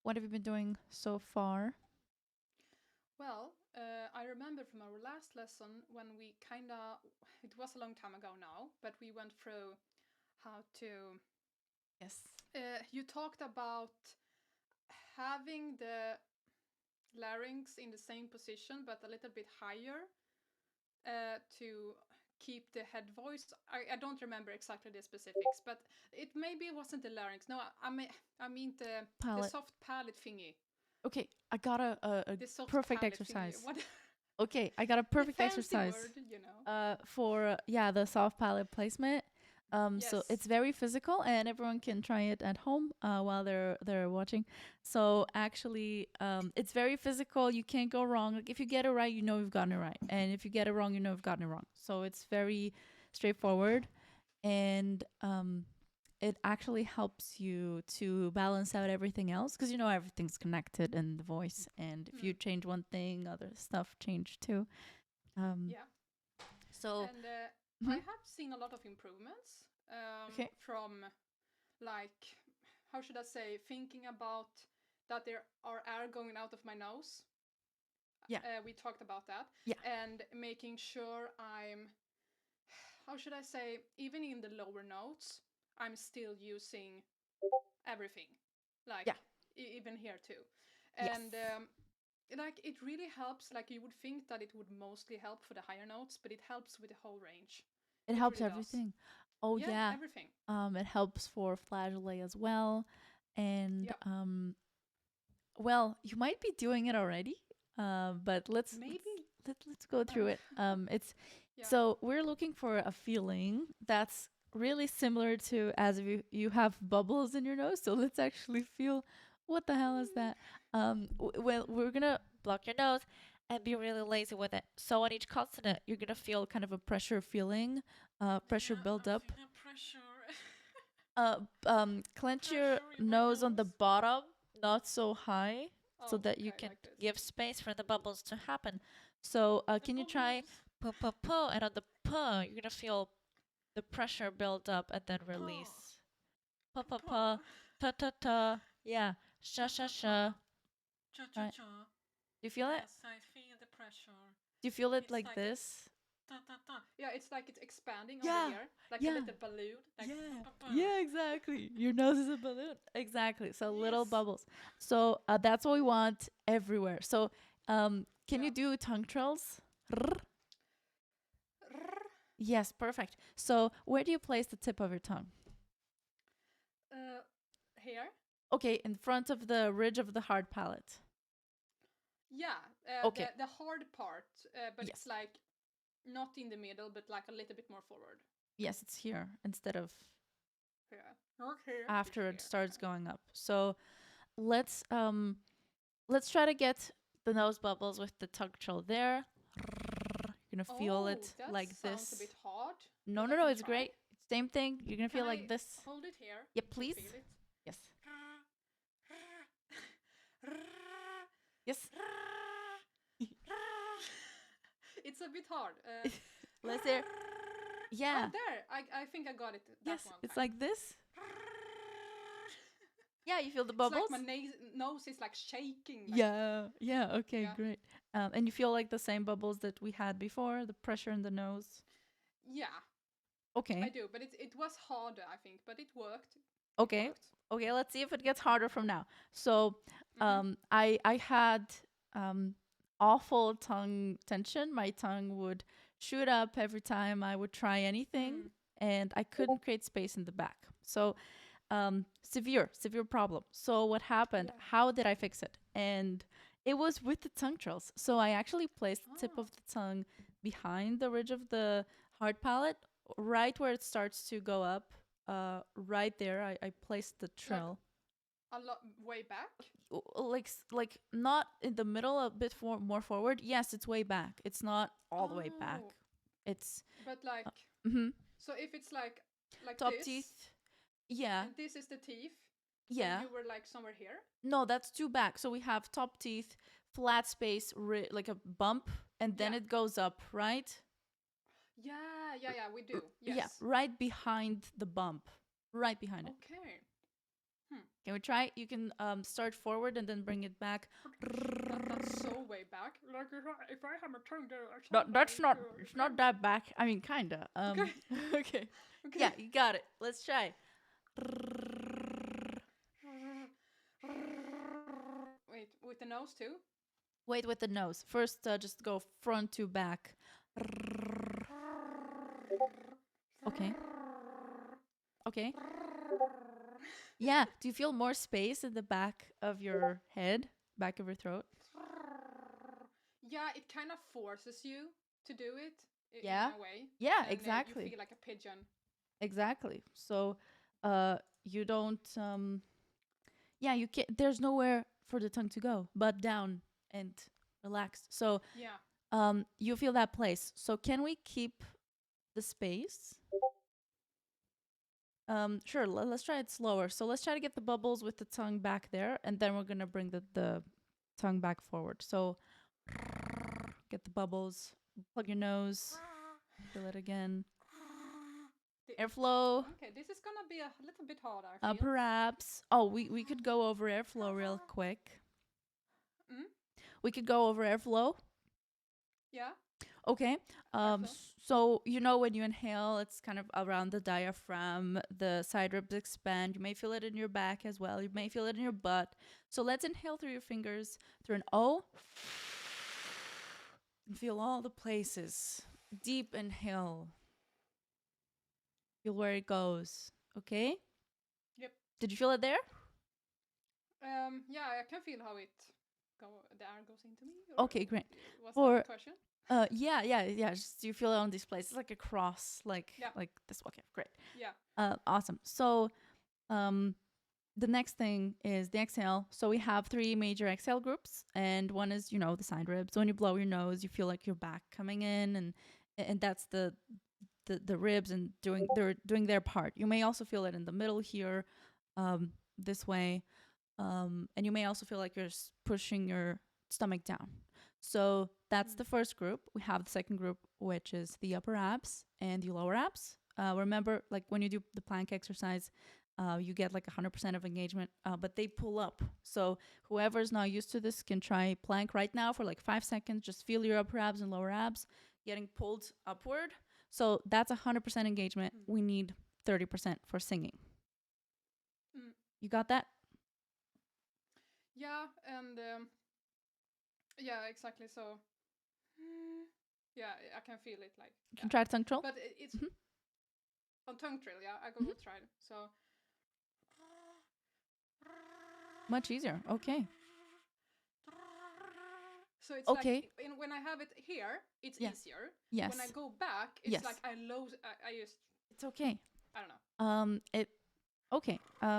What have you been doing so far? Well, I remember from our last lesson when we it was a long time ago now, but we went through how to. Yes. You talked about having the larynx in the same position but a little bit higher to keep the head voice. I don't remember exactly the specifics, but it maybe it wasn't the larynx. No, I mean the Palette. soft palate thingy. Okay, I got a The soft perfect palate thingy. exercise. What Okay, I got a the perfect fancy exercise. word, you know? For the soft palette placement. So Yes. it's very physical, and everyone can try it at home while they're watching. So actually, it's very physical. You can't go wrong. Like if you get it right, you know you've gotten it right, and if you get it wrong, you know you've gotten it wrong. So it's very straightforward, and it actually helps you to balance out everything else because you know everything's connected in the voice, and if you Mm. change one thing, other stuff change too. Um, Yeah. so. And I Mhm. have seen a lot of improvements Okay. from, like, how should I say, thinking about that there are air going out of my nose. Yeah. We talked about that. Yeah. And making sure how should I say, even in the lower notes, I'm still using everything. Like, Yeah. even here too. Yes. And like it really helps. Like you would think that it would mostly help for the higher notes, but it helps with the whole range. It It helps really does. everything. Oh Yeah, yeah. everything. It helps for flageolet as well. And Yeah, well, you might be doing it already. But maybe. let's go through it. It's Yeah. so we're looking for a feeling that's really similar to as if you have bubbles in your nose. So let's actually feel what the hell is that? Well, we're gonna block your nose and be really lazy with it. So on each consonant, you're gonna feel kind of a pressure feeling, pressure Yeah, build I'm up. feeling pressure. Clench your Pressure in my nose on the nose. bottom, not so high, so Oh, that you okay, can like this. give space for the bubbles to happen. So, The can you try bubbles. pu pu pu, and on the pu, you're gonna feel the pressure build up and then Paw. release. Pu pu pu, Paw. ta ta ta, yeah, sha Ta sha ta ta. sha. Cha cha Right? cha. Do you feel it? Yes, I feel the pressure. Do you feel it It's like like this? ta ta ta. Yeah, it's like it's expanding over Yeah, here, like a yeah. little balloon, like pa Yeah, pa pa. yeah, exactly. Your nose is a balloon. Exactly. So little Yes. bubbles. So that's what we want everywhere. So can Yeah. you do tongue trills? Rrr. Rrr. Yes, perfect. So where do you place the tip of your tongue? Uh, Here. Okay, in front of the ridge of the hard palate. Yeah, Okay. the hard part, but it's Yes. like not in the middle, but like a little bit more forward. Yes, it's here instead of Yeah, not here. It's after it here. starts Okay. going up. So let's um let's try to get the nose bubbles with the tongue trill there. Rrr. You're gonna feel Oh, it that like sounds a this. bit hard, No, but I no, no, can it's try. great. Same thing. You're gonna Can feel I like this. hold it here Yep, to please. feel it? Yes. Yes. It's a bit hard. Let's hear. Oh, Yeah. there! I think I got it that Yes. one It's time. like this. Yeah, you feel the It's like bubbles? my nose is like shaking. Like Yeah. Yeah. Okay, yeah, great. And you feel like the same bubbles that we had before, the pressure in the nose. yeah, I Okay. do. But it was harder, I think, but it worked. It Okay. worked. Okay, let's see if it gets harder from now. So, Mhm. I had um awful tongue tension. My tongue would shoot up every time I would try anything, Mm. and I couldn't create space in the back. So, severe problem. So what happened? Yeah. How did I fix it? And it was with the tongue trills. So I actually placed the tip Oh, of the tongue behind the ridge of the hard palate, right where it starts to go up. Right there, I placed the like trill. a lot way back. Like not in the middle, a bit more forward. Yes, it's way back. It's not all the way back. Oh, It's but like, uh, mm-hmm. so if it's like Top this, teeth. Yeah, and this is the teeth, and yeah. you were like somewhere here. No, that's two back. So we have top teeth, flat space, like a bump, and then Yeah. it goes up, right? Yeah, yeah, yeah. We do. Yeah, Yes. right behind the bump, right behind it. Okay. Hmm. Can we try? You can start forward and then bring it back. That's so way back. Like if I have my tongue there, That's not. It's not that back. I mean, kinda. Okay. Okay. Yeah, you got it. Let's try. Wait, with the nose too? Wait with the nose. First, just go front to back. Okay. Okay. Yeah. Do you feel more space in the back of your head, back of your throat? Yeah, it kind of forces you to do it Yeah. in a way. Yeah, And, exactly. you feel like a pigeon. Exactly. So, you don't. Yeah, you can't. There's nowhere for the tongue to go but down and relaxed. So, Yeah. you feel that place. So, can we keep the space? Sure. Let's try it slower. So let's try to get the bubbles with the tongue back there, and then we're gonna bring the tongue back forward. So get the bubbles. Plug your nose. Feel it again. Airflow. Okay, this is gonna be a little bit hard, I feel. Perhaps. Oh, we could go over airflow real quick. We could go over airflow. Yeah. Okay. So when you inhale, it's kind of around the diaphragm. The side ribs expand. You may feel it in your back as well. You may feel it in your butt. So let's inhale through your fingers through an O. And feel all the places. Deep inhale. Feel where it goes. Okay? Yep. Did you feel it there? Yeah, I can feel how the air goes into me. Okay, great. Was that the question? Yeah. Just you feel it on these places, like a cross, like this. Okay, great. Yeah. Awesome. So, the next thing is the exhale. So we have 3 major exhale groups, and one is the side ribs. So when you blow your nose, you feel like your back coming in, and that's the ribs and they're doing their part. You may also feel it in the middle here, this way, and you may also feel like you're pushing your stomach down. So that's the first group. We have the second group, which is the upper abs and the lower abs. Remember, like when you do the plank exercise, you get like 100% of engagement, but they pull up. So whoever's not used to this can try plank right now for like 5 seconds. Just feel your upper abs and lower abs getting pulled upward. So that's 100% engagement. We need 30% for singing. You got that? Yeah, and yeah, exactly. So yeah, I can feel it like. You can try tongue trill. But it's on tongue trill. Yeah, I go try it. So much easier. Okay. So it's like when I have it here, it's easier. Yes. When I go back, it's like I lose. I just. It's okay. I don't know. Okay. Okay.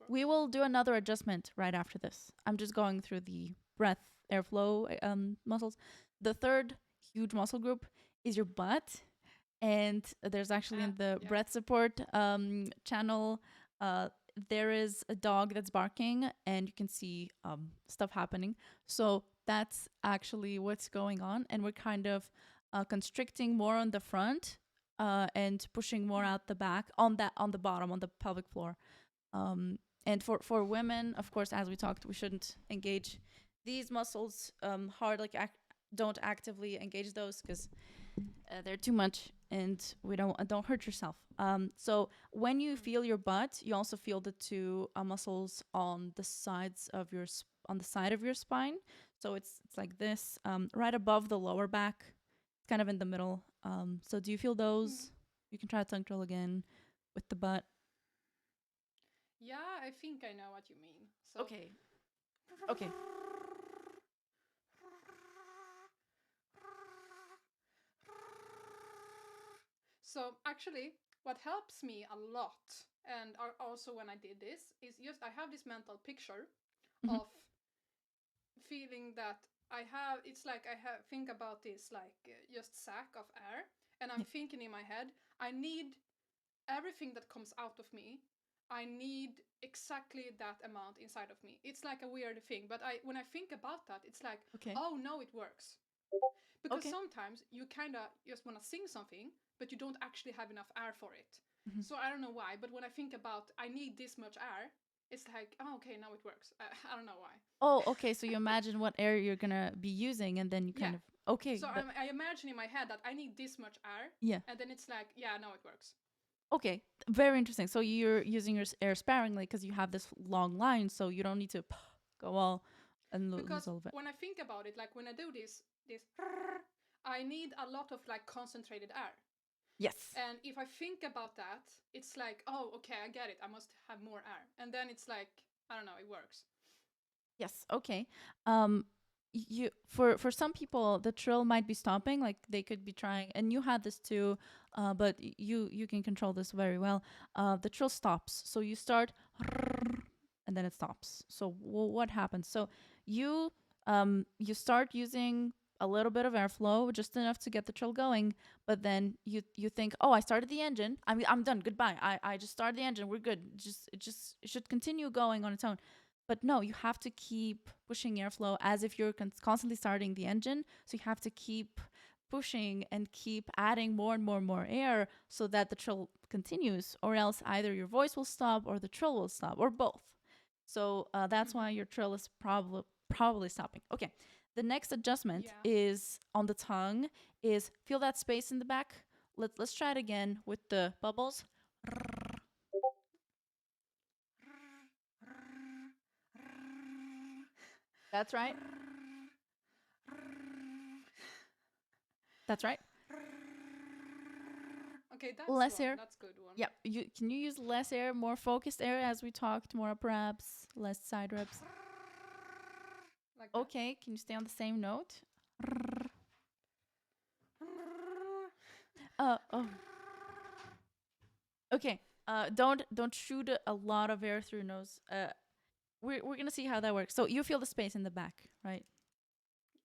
We will do another adjustment right after this. I'm just going through the breath, airflow muscles. The third huge muscle group is your butt, and there's actually in the breath support channel. There is a dog that's barking, and you can see stuff happening. So that's actually what's going on, and we're kind of constricting more on the front and pushing more out the back on the bottom, on the pelvic floor. And for women, of course, as we talked, we shouldn't engage these muscles hard. Like don't actively engage those because they're too much, and we don't hurt yourself. So when you feel your butt, you also feel the 2 muscles on the sides of on the side of your spine. So it's like this, right above the lower back, kind of in the middle. So do you feel those? You can try a tongue trill again with the butt. Yeah, I think I know what you mean. So Okay. So actually, what helps me a lot, and also when I did this, is just I have this mental picture of feeling that it's like think about this like just sack of air, and I'm thinking in my head, I need everything that comes out of me. I need exactly that amount inside of me. It's like a weird thing, but when I think about that, it's like, oh no, it works. Because sometimes you kind of just want to sing something, but you don't actually have enough air for it. So I don't know why, but when I think about I need this much air, it's like, oh, okay, now it works. I don't know why. Oh, okay. So you imagine what air you're gonna be using, and then you kind Yeah. of okay. So I imagine in my head that I need this much air, Yeah. and then it's like, yeah, now it works. Okay. Very interesting. So you're using your air sparingly because you have this long line, so you don't need to go all and lose Because all of it. when I think about it, like when I do this, I need a lot of like concentrated air. Yes. And if I think about that, it's like, oh, okay, I get it. I must have more air. And then it's like, I don't know, it works. Yes. Okay. You for some people the trill might be stopping, like they could be trying, and you had this too, but you can control this very well. The trill stops, so you start, and then it stops. So what happens? So you you start using a little bit of airflow, just enough to get the trill going, but then you think, oh, I started the engine. I'm done. Goodbye. I just started the engine. We're good. It should continue going on its own. But no, you have to keep pushing airflow as if you're constantly starting the engine. So you have to keep pushing and keep adding more and more and more air so that the trill continues, or else either your voice will stop or the trill will stop, or both. So that's why your trill is probably stopping. Okay, the next adjustment is on the tongue. Is feel that space in the back. Let's try it again with the bubbles. That's right. That's right. Okay, that's less one. air. That's good one. Yeah, can you use less air, more focused air as we talked, more upper abs, less side reps. Like that. Okay, can you stay on the same note? Oh. Okay. Don't shoot a lot of air through your nose. We're gonna see how that works. So you feel the space in the back, right?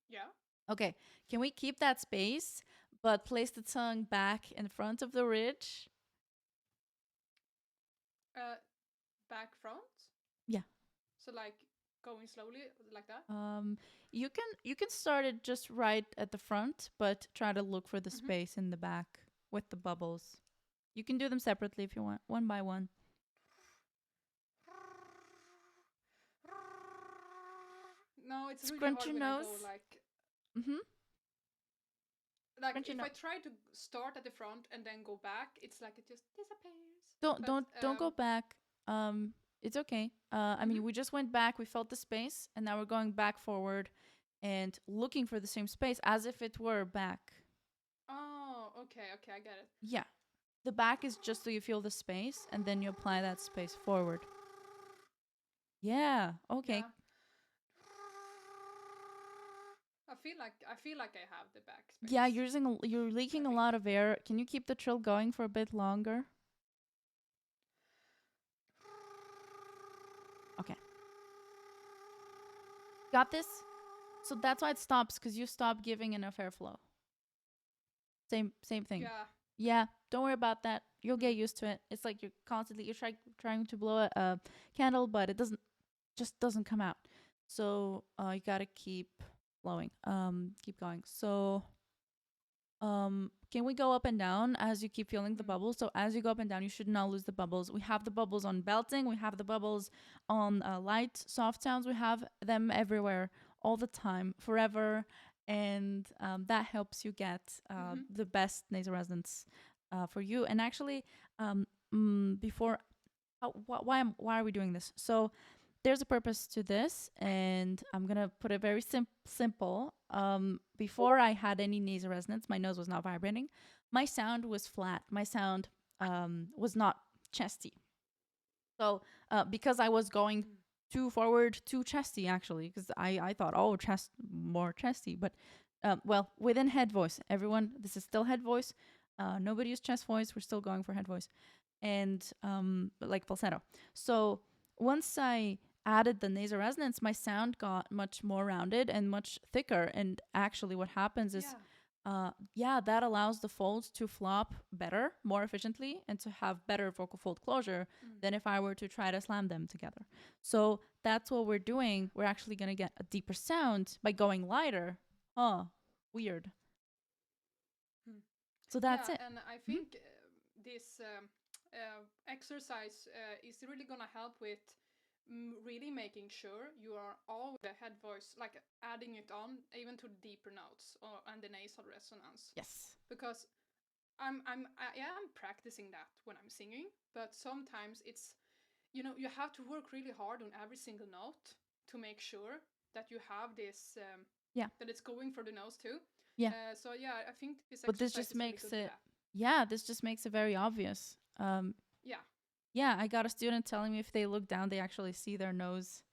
Yeah. Okay. Can we keep that space, but place the tongue back in front of the ridge? Back front. Yeah. So like going slowly like that. You can start it just right at the front, but try to look for the space in the back with the bubbles. You can do them separately if you want, one by one. No, it's really Scrunch hard your when nose. I go like. Mm-hmm. Like if I try to start at the front and then go back, it's like it just disappears. Don't go back. It's okay. I mean, we just went back. We felt the space, and now we're going back forward, and looking for the same space as if it were back. Oh, okay, I get it. Yeah, the back is just so you feel the space, and then you apply that space forward. Yeah. Okay. Yeah. I feel like I have the back space. Yeah, you're leaking a lot of air. Can you keep the trill going for a bit longer? Okay. Got this? So that's why it stops, because you stop giving enough airflow. Same thing. Yeah, don't worry about that. You'll get used to it. It's like you're trying to blow a candle, but it doesn't come out. So you gotta keep blowing. Keep going. So can we go up and down as you keep feeling the bubbles? So as you go up and down, you should not lose the bubbles. We have the bubbles on belting. We have the bubbles on light, soft sounds. We have them everywhere, all the time, forever. And that helps you get the best nasal resonance for you. And actually, before, why are we doing this? So there's a purpose to this, and I'm gonna put it very simple. Before I had any nasal resonance, my nose was not vibrating. My sound was flat. My sound was not chesty. So because I was going too forward, too chesty, actually, because I thought, oh, chest, more chesty. But well, within head voice, everyone, this is still head voice. Nobody used chest voice. We're still going for head voice, and like falsetto. So once I added the nasal resonance, my sound got much more rounded and much thicker. And actually, what happens is, that allows the folds to flop better, more efficiently, and to have better vocal fold closure than if I were to try to slam them together. So that's what we're doing. We're actually going to get a deeper sound by going lighter. Weird. So that's it. And I think this exercise is really gonna help with really making sure you are all the head voice, like adding it on even to the deeper notes and the nasal resonance. Yes. Because I am practicing that when I'm singing, but sometimes it's, you know, you have to work really hard on every single note to make sure that you have this that it's going for the nose too. Yeah. So yeah, I think this But this exercise just is really makes good it. for that. Yeah, this just makes it very obvious. Yeah. Yeah, I got a student telling me if they look down, they actually see their nose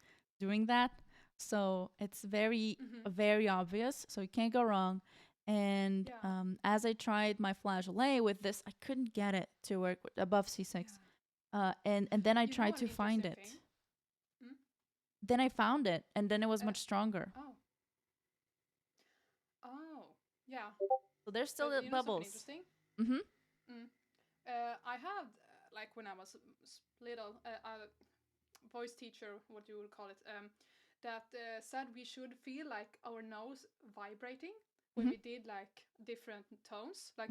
doing that. So it's very, very obvious. So you can't go wrong. And Yeah. as I tried my flageolet with this, I couldn't get it to work above C6. And then I You know tried an to find interesting it. thing? Hmm? Then I found it, and then it was much stronger. Oh, yeah. So there's still But the you know something bubbles. interesting? Mm-hmm. I had, like when I was little, a voice teacher, what you would call it, that said we should feel like our nose vibrating when we did like different tones, like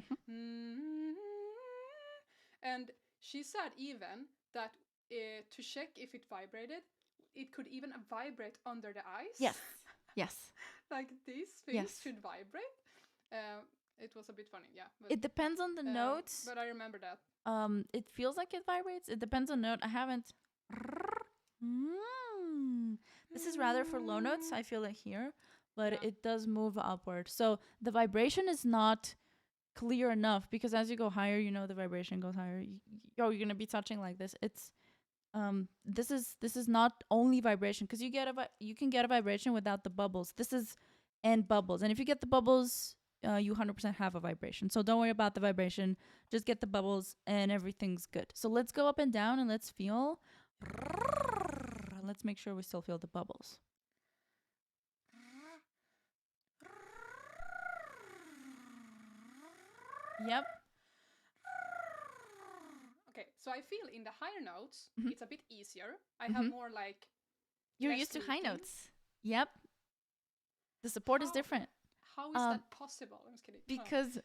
and she said even that to check if it vibrated, it could even vibrate under the eyes. Yes. Yes. Like these things should vibrate. It was a bit funny, yeah. But, it depends on the notes. But I remember that. It feels like it vibrates. It depends on note. I haven't. This is rather for low notes. I feel it here, but it does move upward. So the vibration is not clear enough because as you go higher, you know the vibration goes higher. You're gonna be touching like this. It's this is not only vibration because you can get a vibration without the bubbles. This is and bubbles, and if you get the bubbles, you 100% have a vibration. So don't worry about the vibration. Just get the bubbles and everything's good. So let's go up and down and let's feel. Let's make sure we still feel the bubbles. Yep. Okay, so I feel in the higher notes, it's a bit easier. I have more like... You're used to high notes. Yep. The support is different. How is that possible? I'm just kidding. Because...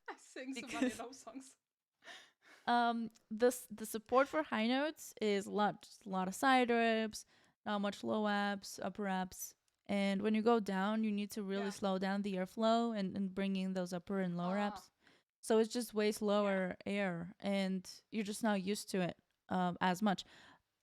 I sing so many love songs. The support for high notes is a lot of side reps, not much low abs, upper abs. And when you go down, you need to really slow down the airflow and bring in those upper and lower abs. So it's just way slower air, and you're just not used to it as much.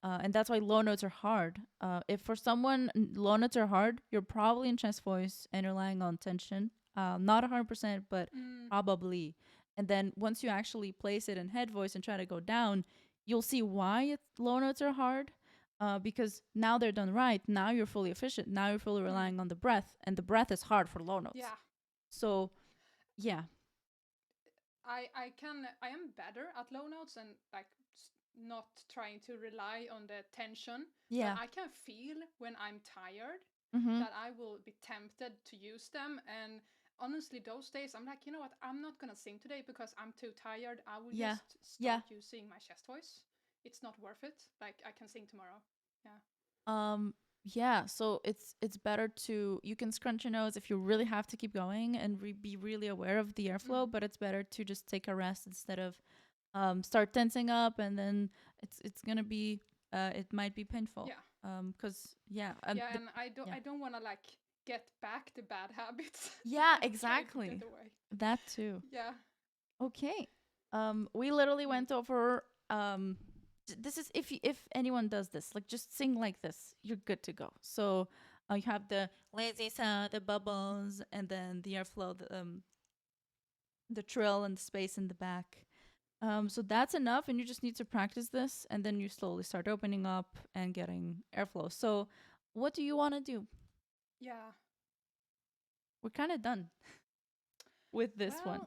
And that's why low notes are hard. If for someone low notes are hard, you're probably in chest voice and you're relying on tension. Not 100%, but probably. And then once you actually place it in head voice and try to go down, you'll see why low notes are hard. Because now they're done right. Now you're fully efficient. Now you're fully relying on the breath, and the breath is hard for low notes. Yeah. So, yeah. I am better at low notes and like not trying to rely on the tension. Yeah. But I can feel when I'm tired that I will be tempted to use them. And honestly, those days I'm like, you know what? I'm not gonna sing today because I'm too tired. I will just start using my chest voice. It's not worth it. Like I can sing tomorrow. Yeah. Yeah, so it's better to, you can scrunch your nose if you really have to keep going and be really aware of the airflow, but it's better to just take a rest instead of start tensing up, and then it's gonna be it might be painful. Because and I don't want to like get back to bad habits. Yeah, exactly. That too. Yeah. Okay. We literally went over this is if anyone does this, like just sing like this, you're good to go. So you have the lazy sound, the bubbles, and then the airflow, the trill and the space in the back. So that's enough, and you just need to practice this, and then you slowly start opening up and getting airflow. So what do you want to do? Yeah. We're kind of done with this one.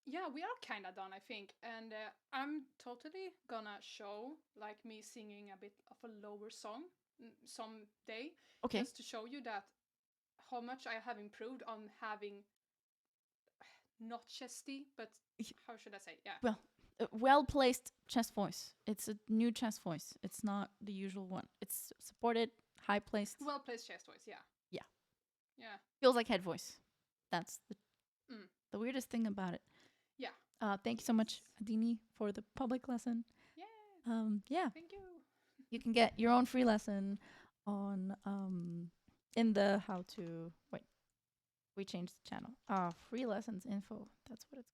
Yeah, we are kind of done, I think. And I'm totally gonna show like me singing a bit of a lower song someday. Okay. Just to show you that how much I have improved on having not chesty, but how should I say? Yeah. Well-placed chest voice. It's a new chest voice. It's not the usual one. It's supported, high-placed. Well-placed chest voice, yeah. Yeah. Yeah. Feels like head voice. That's the weirdest thing about it. Yeah. Thank you so much, Adini, for the public lesson. Yeah. Yeah, Thank you. you can get your own free lesson on in the how to wait. We changed the channel. Free lessons info. That's what it's.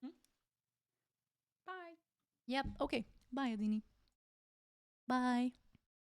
Yep. Bye. Yep. Okay. Bye, Adini. Bye.